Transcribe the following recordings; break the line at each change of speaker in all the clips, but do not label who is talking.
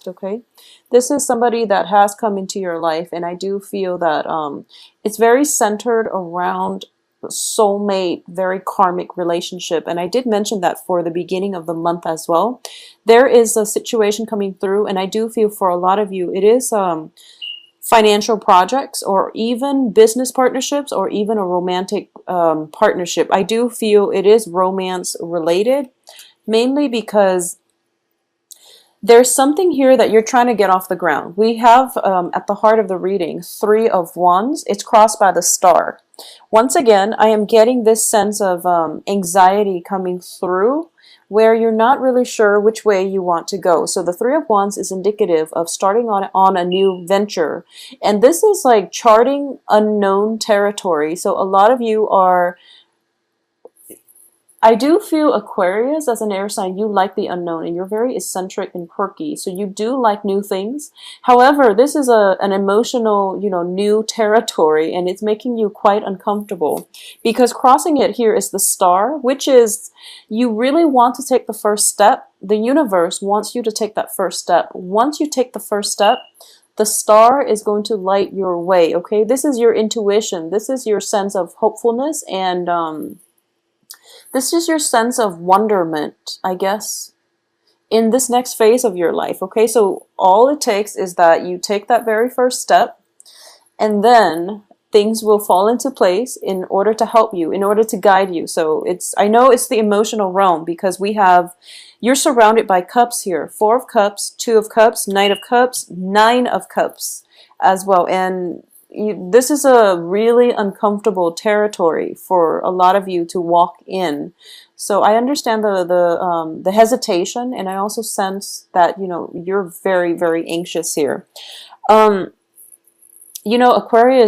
okay? This is somebody that has come into your life, and I do feel that it's very centered around soulmate, very karmic relationship. And I did mention that for the beginning of the month as well. There is a situation coming through, and I do feel for a lot of you, it is financial projects or even business partnerships or even a romantic partnership. I do feel it is romance related, mainly because there's something here that you're trying to get off the ground. We have at the heart of the reading, Three of Wands. It's crossed by the star. Once again, I am getting this sense of anxiety coming through where you're not really sure which way you want to go. So the Three of Wands is indicative of starting on a new venture. And this is like charting unknown territory. So a lot of you are, I do feel Aquarius as an air sign, you like the unknown and you're very eccentric and quirky. So you do like new things. However, this is an emotional, new territory, and it's making you quite uncomfortable because crossing it here is the star, which is you really want to take the first step. The universe wants you to take that first step. Once you take the first step, the star is going to light your way, okay? This is your intuition. This is your sense of hopefulness and this is your sense of wonderment, I guess, in this next phase of your life, okay? So all it takes is that you take that very first step, and then things will fall into place in order to help you, in order to guide you. So I know it's the emotional realm because you're surrounded by cups here. Four of Cups, Two of Cups, Knight of Cups, Nine of Cups as well. And this is a really uncomfortable territory for a lot of you to walk in. So I understand the hesitation, and I also sense that you're very, very anxious here. Aquarius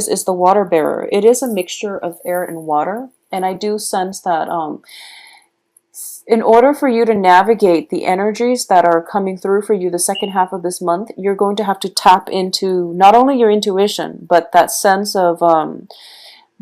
is the water bearer. It is a mixture of air and water, and I do sense that in order for you to navigate the energies that are coming through for you the second half of this month, you're going to have to tap into not only your intuition, but that sense of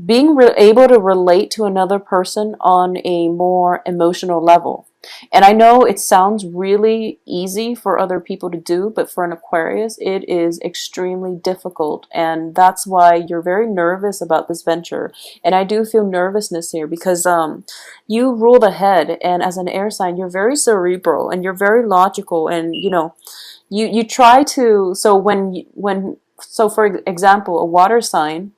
being able to relate to another person on a more emotional level. And I know it sounds really easy for other people to do, but for an Aquarius, it is extremely difficult. And that's why you're very nervous about this venture. And I do feel nervousness here because you rule the head. And as an air sign, you're very cerebral and you're very logical. And, you try to, so for example, a water sign,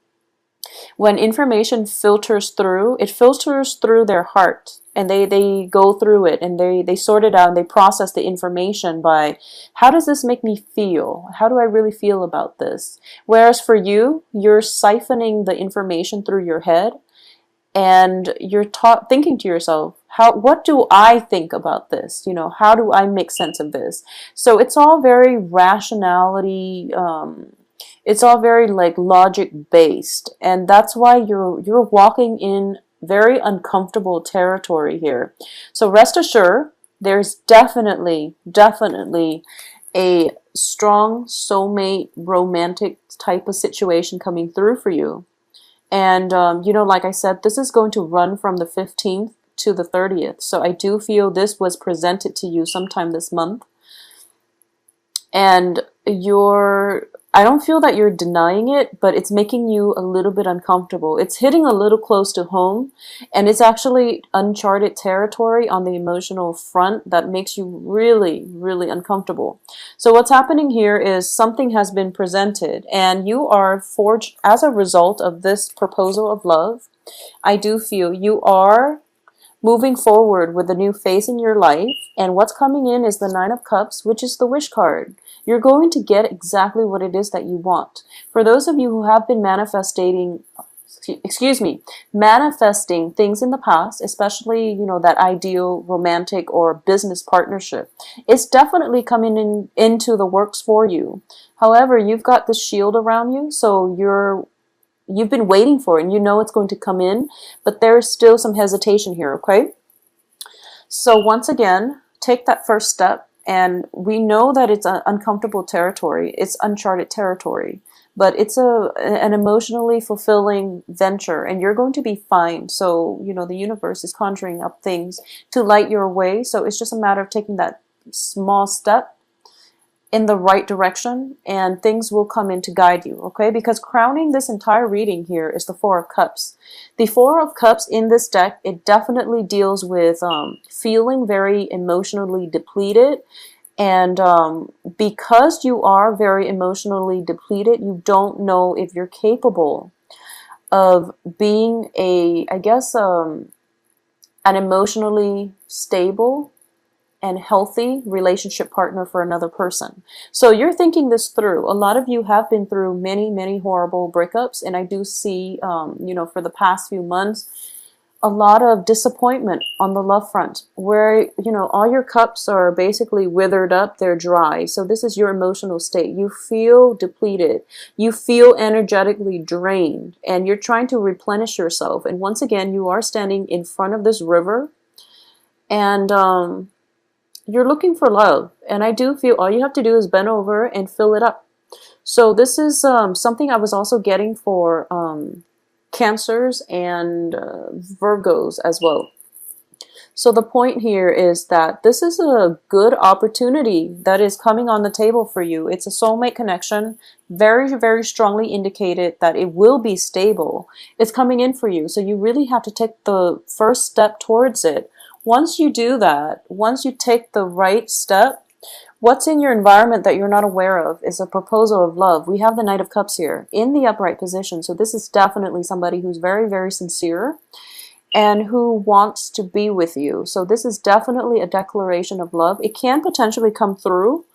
when information filters through, it filters through their heart, and they go through it and they sort it out and they process the information by how does this make me feel? How do I really feel about this? Whereas for you, you're siphoning the information through your head and you're thinking to yourself, what do I think about this? How do I make sense of this? So it's all very rationality, it's all very like logic based, and that's why you're walking in very uncomfortable territory here. So rest assured, there's definitely a strong soulmate romantic type of situation coming through for you. And like I said, this is going to run from the 15th to the 30th. So I do feel this was presented to you sometime this month. And I don't feel that you're denying it, but it's making you a little bit uncomfortable. It's hitting a little close to home, and it's actually uncharted territory on the emotional front that makes you really, really uncomfortable. So what's happening here is something has been presented, and you are forged as a result of this proposal of love. I do feel you are moving forward with a new phase in your life, and what's coming in is the Nine of Cups, which is the wish card. You're going to get exactly what it is that you want. For those of you who have been manifesting things in the past, especially, that ideal romantic or business partnership, it's definitely coming into the works for you. However, you've got this shield around you, so you've been waiting for it and it's going to come in, but there's still some hesitation here, okay? So once again, take that first step, and we know that it's an uncomfortable territory. It's uncharted territory, but it's an emotionally fulfilling venture, and you're going to be fine. So, the universe is conjuring up things to light your way. So it's just a matter of taking that small step in the right direction, and things will come in to guide you, okay? Because crowning this entire reading here is the Four of Cups. The Four of Cups in this deck, it definitely deals with feeling very emotionally depleted. And because you are very emotionally depleted, you don't know if you're capable of being I guess, an emotionally stable and healthy relationship partner for another person. So you're thinking this through. A lot of you have been through many, many horrible breakups, and I do see, for the past few months, a lot of disappointment on the love front, where, all your cups are basically withered up, they're dry. So this is your emotional state. You feel depleted, you feel energetically drained, and you're trying to replenish yourself. And once again, you are standing in front of this river, and you're looking for love. And I do feel all you have to do is bend over and fill it up. So this is something I was also getting for Cancers and Virgos as well. So the point here is that this is a good opportunity that is coming on the table for you. It's a soulmate connection, very, very strongly indicated that it will be stable. It's coming in for you. So you really have to take the first step towards it. Once you do that, once you take the right step, what's in your environment that you're not aware of is a proposal of love. We have the Knight of Cups here in the upright position. So this is definitely somebody who's very, very sincere and who wants to be with you. So this is definitely a declaration of love. It can potentially come through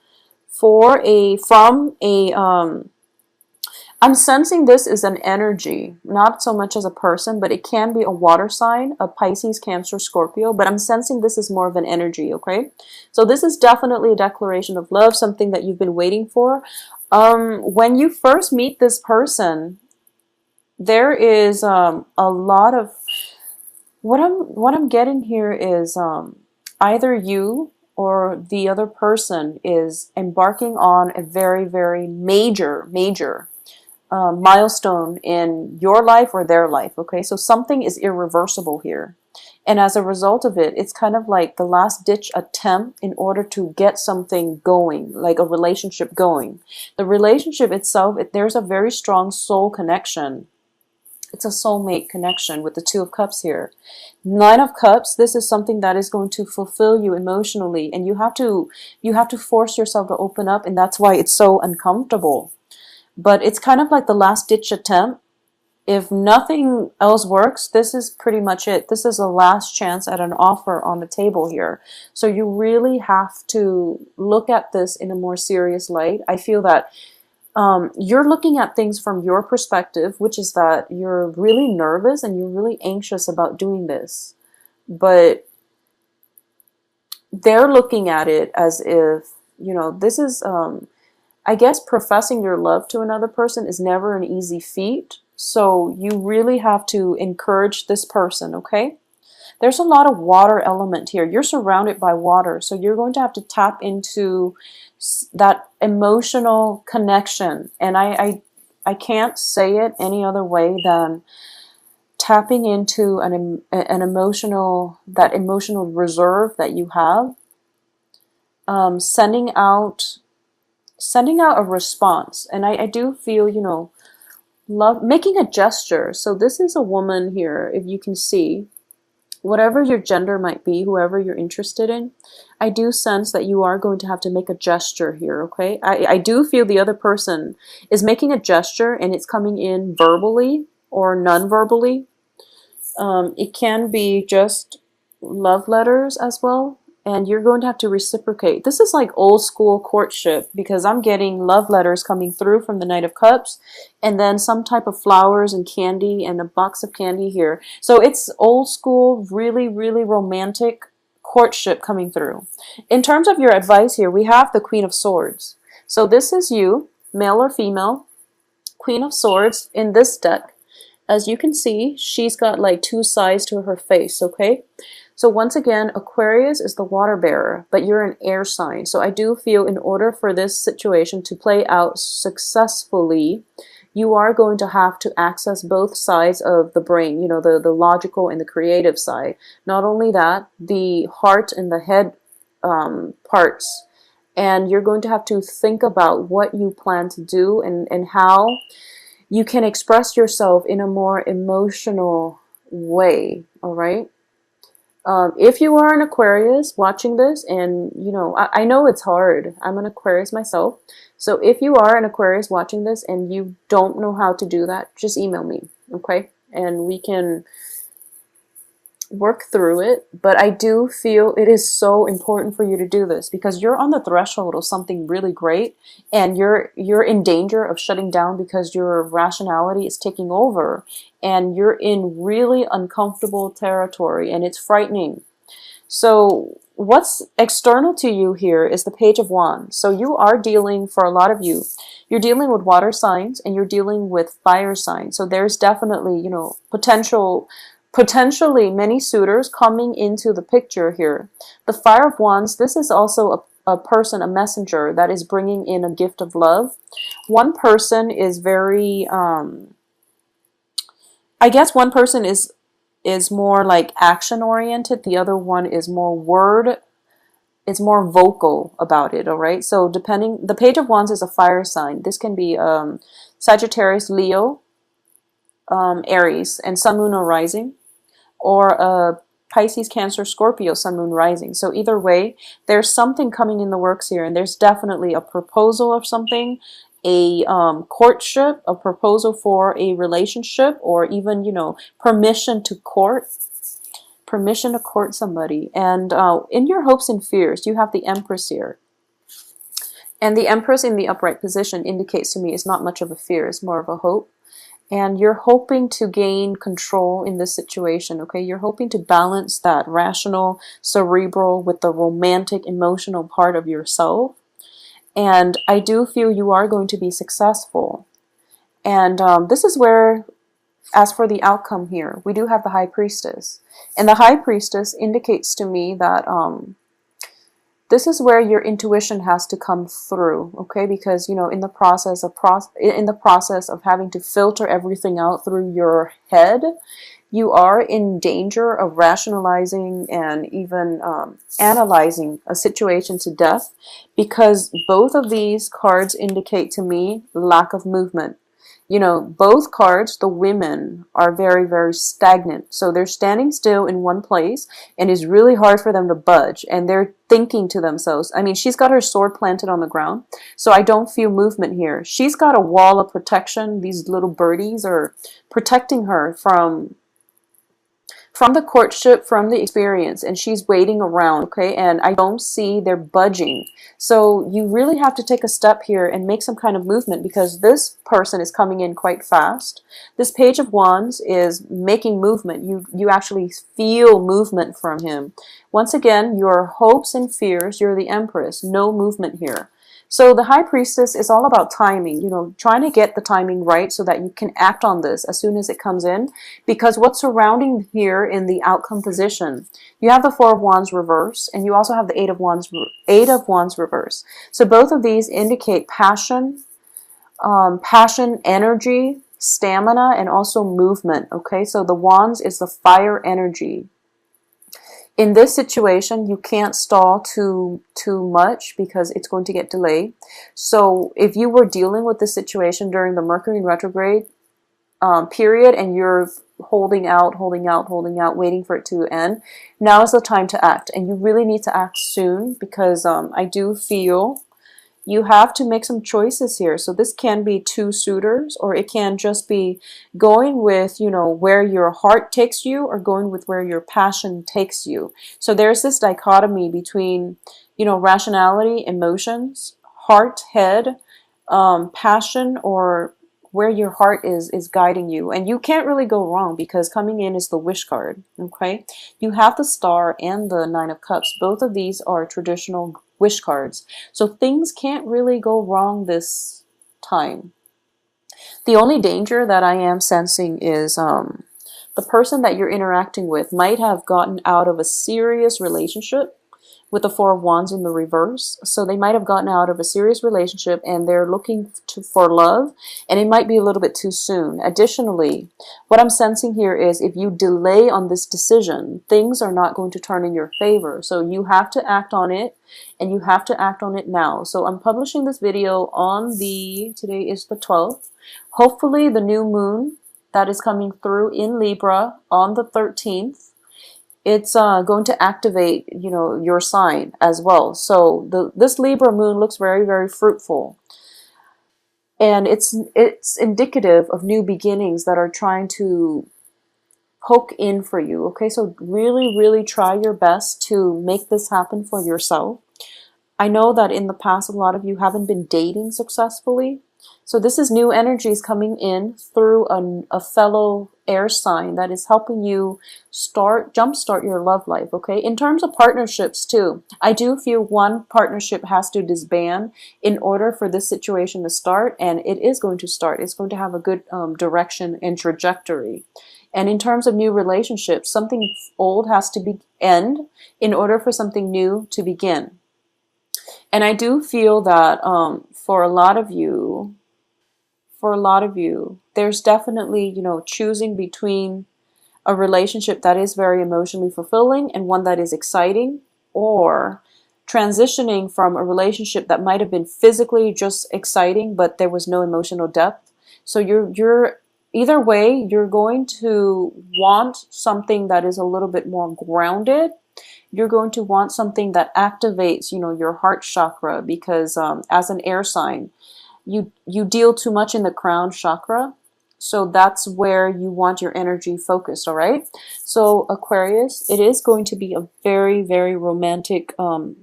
from a I'm sensing this is an energy, not so much as a person, but it can be a water sign, a Pisces, Cancer, Scorpio, but I'm sensing this is more of an energy, okay? So this is definitely a declaration of love, something that you've been waiting for. When you first meet this person, there is a lot of, what I'm getting here is either you or the other person is embarking on a very, very major milestone in your life or their life, okay? So something is irreversible here. And as a result of it, it's kind of like the last ditch attempt in order to get something going, like a relationship going. The relationship itself, there's a very strong soul connection. It's a soulmate connection with the Two of Cups here. Nine of Cups, this is something that is going to fulfill you emotionally, and you have to force yourself to open up, and that's why it's so uncomfortable. But it's kind of like the last ditch attempt. If nothing else works, this is pretty much it. This is the last chance at an offer on the table here. So you really have to look at this in a more serious light. I feel that you're looking at things from your perspective, which is that you're really nervous and you're really anxious about doing this. But they're looking at it as if, this is, I guess professing your love to another person is never an easy feat. So you really have to encourage this person, okay? There's a lot of water element here. You're surrounded by water, so you're going to have to tap into that emotional connection. And I can't say it any other way than tapping into an emotional reserve that you have, sending out a response. And I do feel, love, making a gesture. So this is a woman here, if you can see, whatever your gender might be, whoever you're interested in, I do sense that you are going to have to make a gesture here, okay? I do feel the other person is making a gesture, and it's coming in verbally or non-verbally. It can be just love letters as well, and you're going to have to reciprocate. This is like old school courtship, because I'm getting love letters coming through from the Knight of Cups, and then some type of flowers and candy and a box of candy here. So it's old school, really, really romantic courtship coming through. In terms of your advice here, we have the Queen of Swords. So this is you, male or female, Queen of Swords in this deck. As you can see, she's got like two sides to her face, okay? So once again, Aquarius is the water bearer, but you're an air sign. So I do feel in order for this situation to play out successfully, you are going to have to access both sides of the brain, the logical and the creative side. Not only that, the heart and the head parts And you're going to have to think about what you plan to do, and how you can express yourself in a more emotional way, all right? If you are an Aquarius watching this, and you know, I know it's hard. I'm an Aquarius myself. So if you are an Aquarius watching this and you don't know how to do that, just email me, okay? And we can work through it. But I do feel it is so important for you to do this, because you're on the threshold of something really great, and you're in danger of shutting down because your rationality is taking over, and you're in really uncomfortable territory, and it's frightening. So what's external to you here is the Page of Wands. So you are dealing, for a lot of you, you're dealing with water signs and you're dealing with fire signs. So there's definitely, you know, potentially many suitors coming into the picture here. The Fire of Wands, this is also a person, a messenger that is bringing in a gift of love. One person is very, I guess one person is more like action oriented. The other one is more vocal about it, all right? So depending, the Page of Wands is a fire sign. This can be Sagittarius, Leo, Aries, and Sun, Moon, or Rising, or Pisces, Cancer, Scorpio, Sun, Moon, Rising. So either way, there's something coming in the works here, and there's definitely a proposal of something, a courtship, a proposal for a relationship, or even, you know, permission to court somebody. And in your hopes and fears, you have the Empress here. And the Empress in the upright position indicates to me is not much of a fear, it's more of a hope. And you're hoping to gain control in this situation, okay? You're hoping to balance that rational, cerebral with the romantic, emotional part of yourself. And I do feel you are going to be successful. And this is where, as for the outcome here, we do have the High Priestess. And the High Priestess indicates to me that this is where your intuition has to come through, okay? Because, you know, in the process of having to filter everything out through your head, you are in danger of rationalizing and even analyzing a situation to death, because both of these cards indicate to me lack of movement. You know, both cards, the women are very, very stagnant. So they're standing still in one place, and it's really hard for them to budge. And they're thinking to themselves, I mean, she's got her sword planted on the ground, so I don't feel movement here. She's got a wall of protection. These little birdies are protecting her from the courtship, from the experience, and she's waiting around, okay? And I don't see they're budging. So you really have to take a step here and make some kind of movement, because this person is coming in quite fast. This Page of Wands is making movement. You actually feel movement from him. Once again, your hopes and fears, you're the Empress, no movement here. So the High Priestess is all about timing, you know, trying to get the timing right so that you can act on this as soon as it comes in. Because what's surrounding here in the outcome position, you have the Four of Wands reverse, and you also have the Eight of Wands reverse. So both of these indicate passion, energy, stamina, and also movement, okay? So the Wands is the fire energy. In this situation, you can't stall too much, because it's going to get delayed. So if you were dealing with this situation during the Mercury in retrograde period, and you're holding out, waiting for it to end, now is the time to act. And you really need to act soon, because I do feel you have to make some choices here. So this can be two suitors, or it can just be going with, you know, where your heart takes you, or going with where your passion takes you. So there's this dichotomy between, you know, rationality, emotions, heart, head, passion, or where your heart is guiding you. And you can't really go wrong, because coming in is the Wish card, okay? You have the Star and the Nine of Cups. Both of these are traditional wish cards. So things can't really go wrong this time. The only danger that I am sensing is the person that you're interacting with might have gotten out of a serious relationship, with the Four of Wands in the reverse. So they might have gotten out of a serious relationship and they're looking for love, and it might be a little bit too soon. Additionally, what I'm sensing here is if you delay on this decision, things are not going to turn in your favor. So you have to act on it, and you have to act on it now. So I'm publishing this video on today is the 12th. Hopefully the new moon that is coming through in Libra on the 13th, it's going to activate, your sign as well. So this Libra moon looks very, very fruitful. And it's indicative of new beginnings that are trying to poke in for you. Okay, so really, really try your best to make this happen for yourself. I know that in the past, a lot of you haven't been dating successfully. So this is new energies coming in through a fellow air sign that is helping you jumpstart your love life, okay? In terms of partnerships too, I do feel one partnership has to disband in order for this situation to start, and it is going to start. It's going to have a good direction and trajectory. And in terms of new relationships, something old has to end in order for something new to begin. And I do feel that for a lot of you, there's definitely, choosing between a relationship that is very emotionally fulfilling and one that is exciting, or transitioning from a relationship that might have been physically just exciting, but there was no emotional depth. So you're either way, you're going to want something that is a little bit more grounded. You're going to want something that activates, your heart chakra, because as an air sign, you deal too much in the crown chakra. So that's where you want your energy focused, all right? So Aquarius, it is going to be a very, very romantic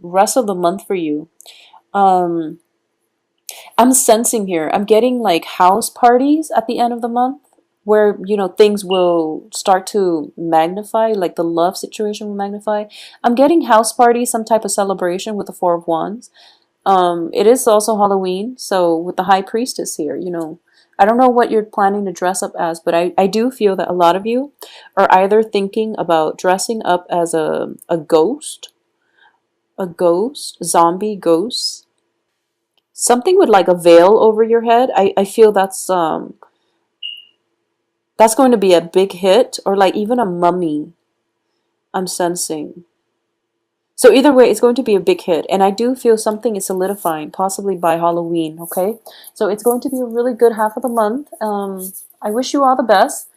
rest of the month for you. I'm sensing here, I'm getting like house parties at the end of the month where, things will start to magnify, like the love situation will magnify. I'm getting house parties, some type of celebration with the Four of Wands. It is also Halloween, so with the High Priestess here, I don't know what you're planning to dress up as, but I do feel that a lot of you are either thinking about dressing up as a ghost, zombie ghost, something with like a veil over your head. I feel that's going to be a big hit, or like even a mummy, I'm sensing. So either way, it's going to be a big hit. And I do feel something is solidifying, possibly by Halloween, okay? So it's going to be a really good half of the month. I wish you all the best.